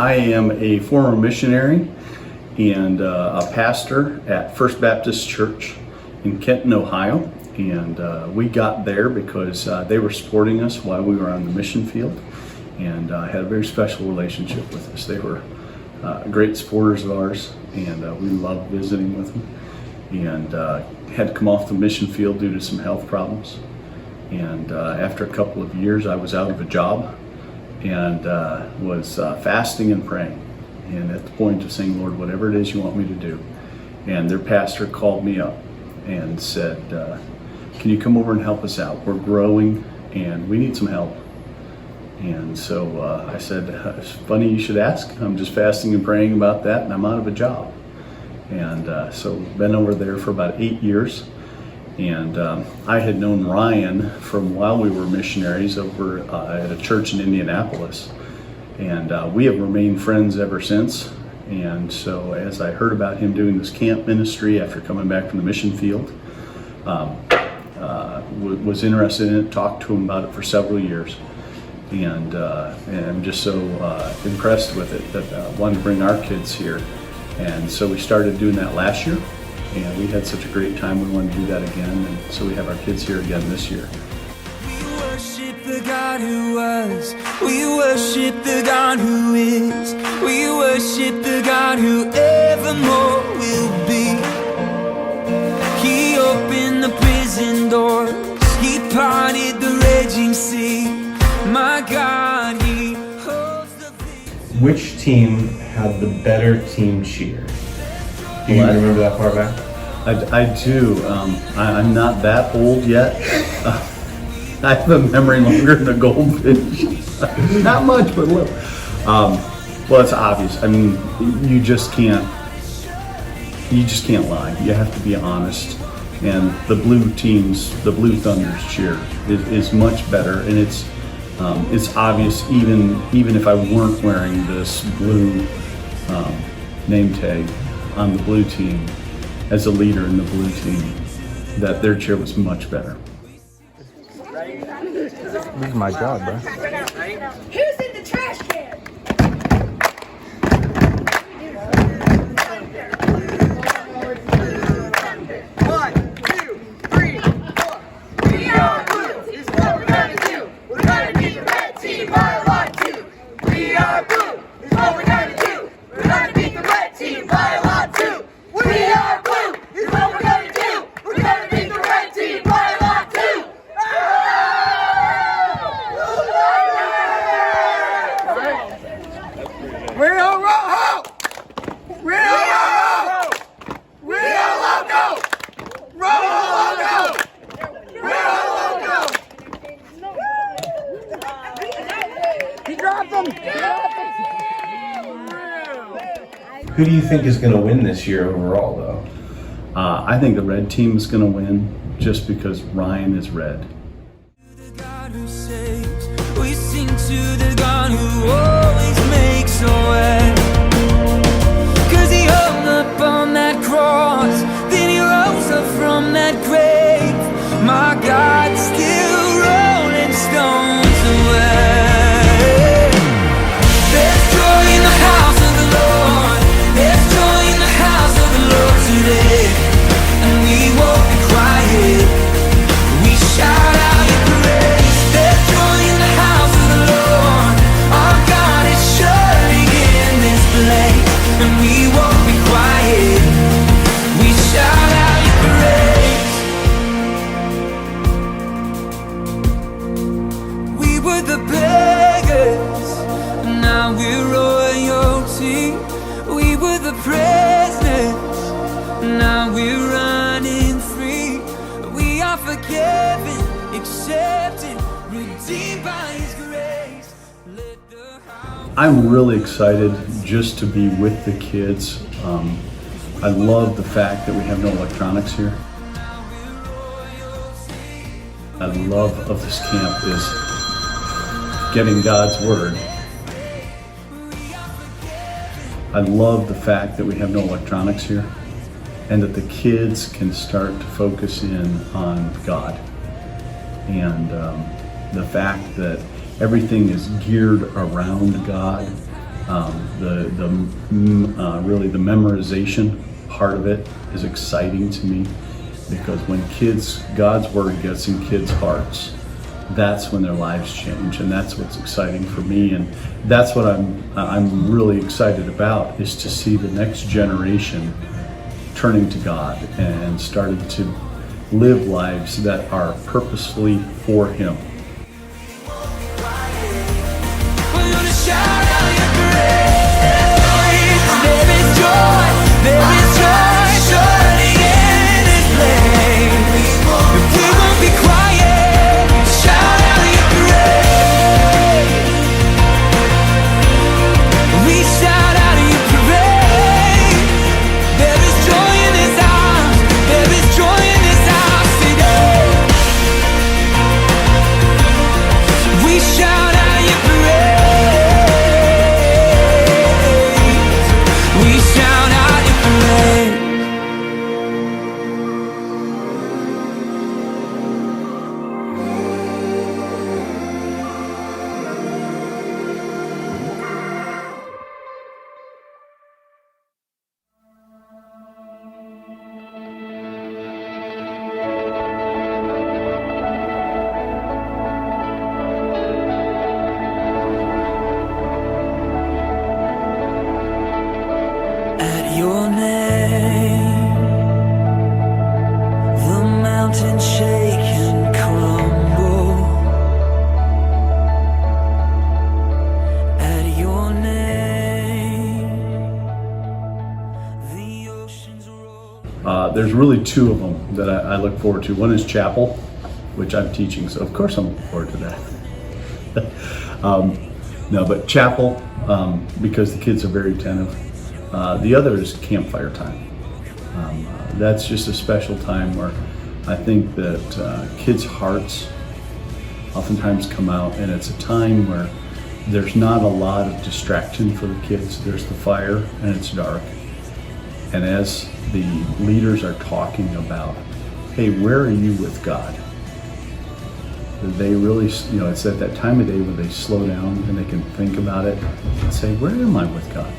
I am a former missionary and a pastor at First Baptist Church in Kenton, Ohio. And we got there because they were supporting us while we were on the mission field, and had a very special relationship with us. They were great supporters of ours, and we loved visiting with them. And had to come off the mission field due to some health problems. And after a couple of years, I was out of a job and was fasting and praying, and at the point of saying, Lord, whatever it is you want me to do. And their pastor called me up and said, can you come over and help us out? We're growing and we need some help. And so I said, it's funny you should ask. I'm just fasting and praying about that, and I'm out of a job. And so been over there for about 8 years. And I had known Ryan from while we were missionaries over at a church in Indianapolis. And we have remained friends ever since. And so as I heard about him doing this camp ministry after coming back from the mission field, was interested in it, talked to him about it for several years. And I'm just so impressed with it that I wanted to bring our kids here. And so we started doing that last year, and we had such a great time, we wanted to do that again, and so we have our kids here again this year. We worship the God who was, we worship the God who is, we worship the God who evermore will be. He opened the prison doors, he parted the raging sea, my God, he holds the vision. Which team had the better team cheer? Do you remember that far back? I do. I'm not that old yet. I have a memory longer than a goldfish. Not much, but a little. Well, it's obvious. I mean, you just can't lie. You have to be honest. And the blue teams, the Blue Thunders cheer is much better, and it's obvious even if I weren't wearing this blue name tag on the blue team as a leader in the blue team, that their cheer was much better. This is my job, bro. Who's in the trash can? One, two, three, four. We are blue. This is what we're gonna do. We're gonna beat the red team by a lot too. We are blue. This is what we're gonna do. We're gonna beat the red team by a lot too. We are blue. This is what we're gonna do. We're gonna beat the red team by a lot too. Real Rojo! Real Rojo! Real Loco! Rojo Loco! Real Loco! He dropped him! Who do you think is going to win this year overall, though? I think the red team is going to win just because Ryan is red. The God who saves, we sing to the God who always makes a way. 'Cause he hung up on that cross, then he rose up from that grave. My God, still rolling stones away. There's joy in the house of the Lord. There's joy in the house of the Lord today. And we won't be quiet. We shout out your praise. There's joy in the house of the Lord. Our God is shining in this place. And we won't be quiet. We shout out your praise. We were the beggars, now we're royalty. We were the prisoners, now we're running free. We are forgiven, accepted, redeemed by His grace. Let the house. I'm really excited just to be with the kids. I love the fact that we have no electronics here. I love of this camp is getting God's word. I love the fact that we have no electronics here, and that the kids can start to focus in on God. And the fact that everything is geared around God. Really the memorization part of it is exciting to me, because when God's word gets in kids' hearts, that's when their lives change, and that's what's exciting for me, and that's what I'm really excited about, is to see the next generation turning to God and starting to live lives that are purposefully for Him. We're gonna shout out your praise. There is joy surely in this place. We won't be quiet. Shout out your praise. We shout out your praise. There is joy in this house. There is joy in this house today. We shout out your praise. We shout out your praise. At your name, the mountains shake and crumble. At your name, the oceans roll. There's really two of them that I look forward to. One is chapel, which I'm teaching, so of course I'm looking forward to that. No, but chapel, because the kids are very attentive. The other is campfire time. That's just a special time where I think that kids' hearts oftentimes come out, and it's a time where there's not a lot of distraction for the kids. There's the fire and it's dark. And as the leaders are talking about, hey, where are you with God? They really, it's at that time of day where they slow down and they can think about it and say, where am I with God?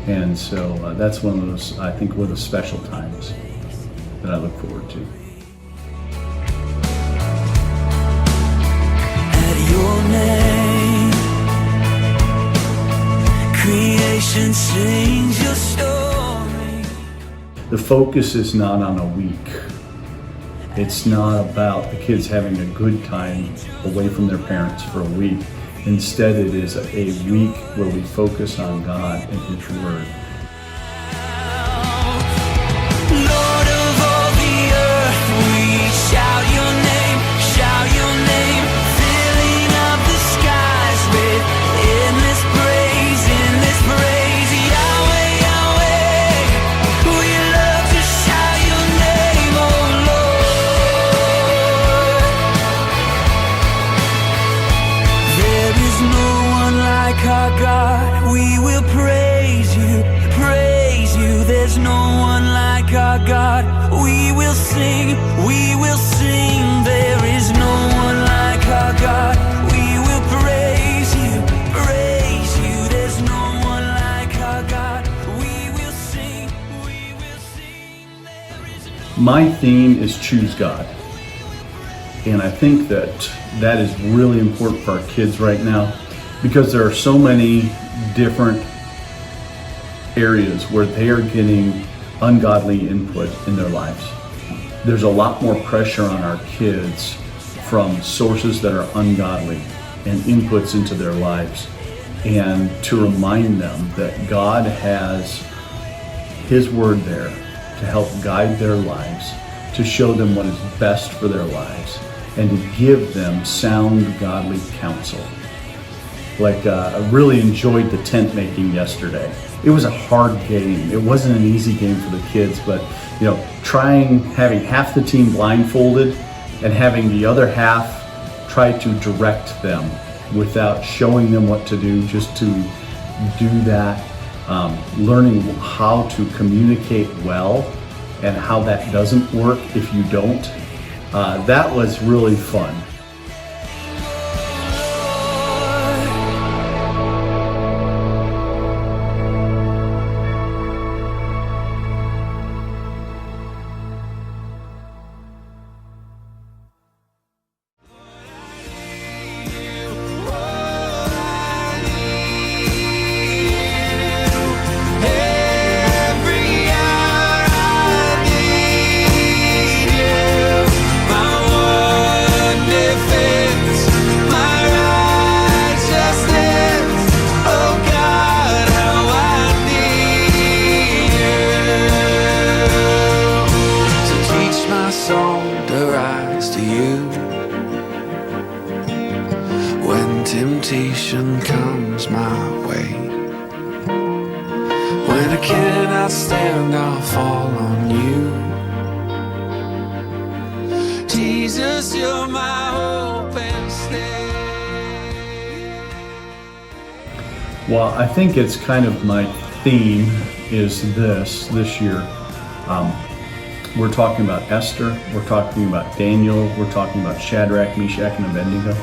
And so that's one of those, I think, one of the special times that I look forward to. At your name, creation sings your story. The focus is not on a week. It's not about the kids having a good time away from their parents for a week. Instead, it is a week where we focus on God and His Word. Lord of all the earth, we shout your name, filling up the skies with endless praise, Yahweh, Yahweh. We love to shout your name, oh Lord. There is no one like our God. We will praise you, praise you. There's no one like our God. We will sing, we will sing. There is no one like our God. We will praise you, praise you. There's no one like our God. We will sing, we will sing. There is no. My theme is choose God. And I think that is really important for our kids right now, because there are so many different areas where they are getting ungodly input in their lives. There's a lot more pressure on our kids from sources that are ungodly and inputs into their lives. And to remind them that God has His Word there to help guide their lives, to show them what is best for their lives, and to give them sound godly counsel. I really enjoyed the tent making yesterday. It was a hard game. It wasn't an easy game for the kids, but having half the team blindfolded and having the other half try to direct them without showing them what to do, just to do that, learning how to communicate well and how that doesn't work if you don't. That was really fun. temptation comes my way. When I cannot stand, I'll fall on you. Jesus, you're my hope and stay. Well, I think it's kind of my theme is this year. We're talking about Esther, we're talking about Daniel, we're talking about Shadrach, Meshach, and Abednego.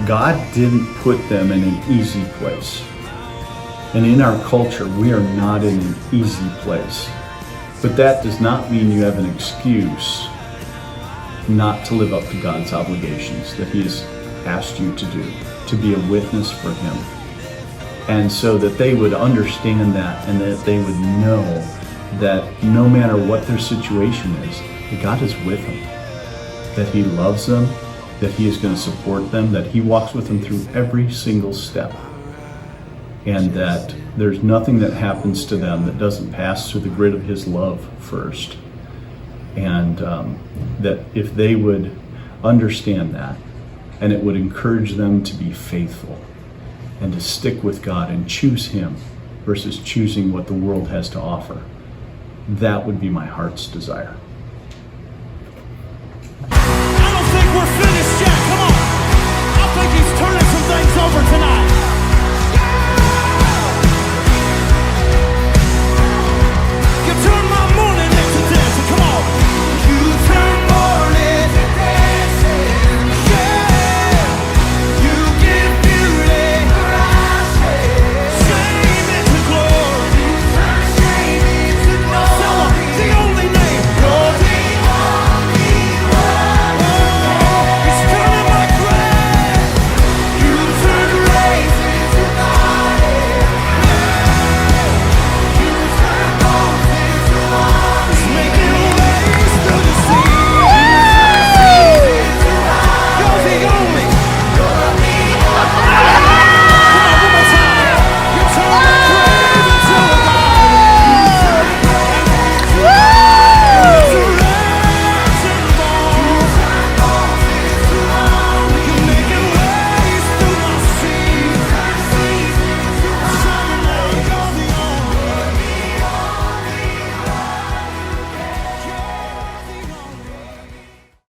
God didn't put them in an easy place. And in our culture, we are not in an easy place. But that does not mean you have an excuse not to live up to God's obligations that He has asked you to do, to be a witness for Him. And so that they would understand that, and that they would know that no matter what their situation is, that God is with them, that He loves them, that He is going to support them, that He walks with them through every single step, and that there's nothing that happens to them that doesn't pass through the grid of His love first. And that if they would understand that, and it would encourage them to be faithful and to stick with God and choose Him versus choosing what the world has to offer, that would be my heart's desire.